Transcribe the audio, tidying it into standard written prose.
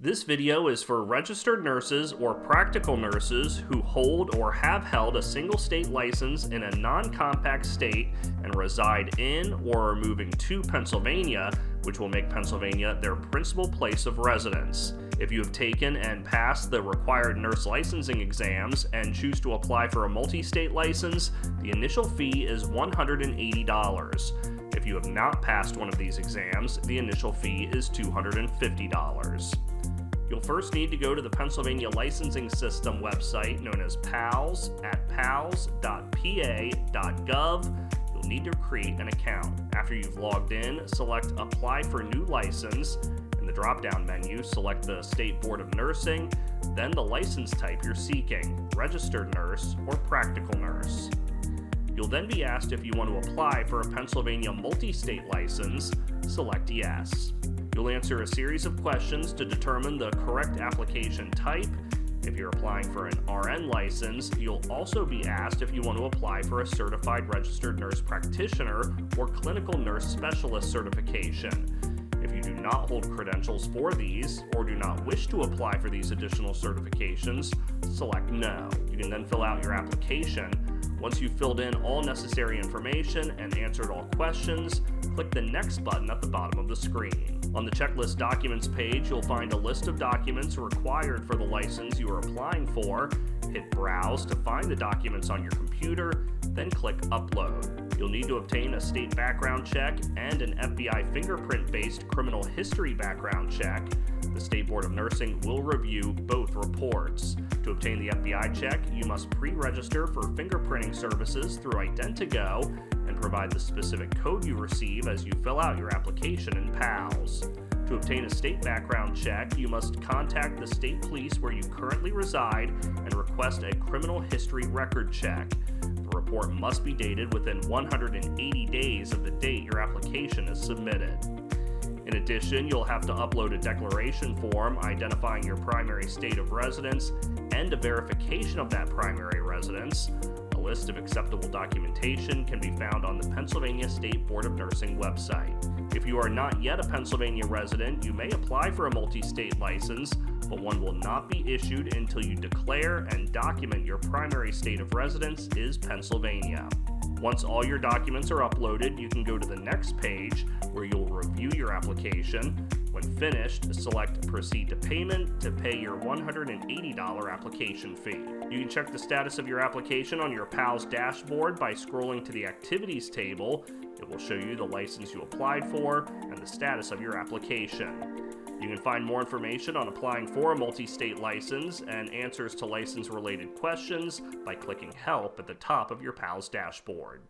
This video is for registered nurses or practical nurses who hold or have held a single state license in a non-compact state and reside in or are moving to Pennsylvania, which will make Pennsylvania their principal place of residence. If you have taken and passed the required nurse licensing exams and choose to apply for a multi-state license, the initial fee is $180. If you have not passed one of these exams, the initial fee is $250. You'll first need to go to the Pennsylvania Licensing System website known as PALS at pals.pa.gov. You'll need to create an account. After you've logged in, select Apply for New License. In the drop-down menu, select the State Board of Nursing, then the license type you're seeking, registered nurse or practical nurse. You'll then be asked if you want to apply for a Pennsylvania multi-state license. Select Yes. You'll answer a series of questions to determine the correct application type. If you're applying for an RN license, you'll also be asked if you want to apply for a Certified Registered Nurse Practitioner or Clinical Nurse Specialist certification. If you do not hold credentials for these or do not wish to apply for these additional certifications, select No. You can then fill out your application. Once you've filled in all necessary information and answered all questions, click the Next button at the bottom of the screen. On the Checklist Documents page, you'll find a list of documents required for the license you are applying for. Hit Browse to find the documents on your computer, then click Upload. You'll need to obtain a state background check and an FBI fingerprint-based criminal history background check. The State Board of Nursing will review both reports. To obtain the FBI check, you must pre-register for fingerprinting services through Identigo and provide the specific code you receive as you fill out your application in PALS. To obtain a state background check, you must contact the state police where you currently reside and request a criminal history record check. The report must be dated within 180 days of the date your application is submitted. In addition, you'll have to upload a declaration form identifying your primary state of residence and a verification of that primary residence. A list of acceptable documentation can be found on the Pennsylvania State Board of Nursing website. If you are not yet a Pennsylvania resident, you may apply for a multi-state license, but one will not be issued until you declare and document your primary state of residence is Pennsylvania. Once all your documents are uploaded, you can go to the next page where you'll review your application. When finished, select Proceed to Payment to pay your $180 application fee. You can check the status of your application on your PALS dashboard by scrolling to the Activities table. It will show you the license you applied for and the status of your application. You can find more information on applying for a multi-state license and answers to license-related questions by clicking Help at the top of your PALS dashboard.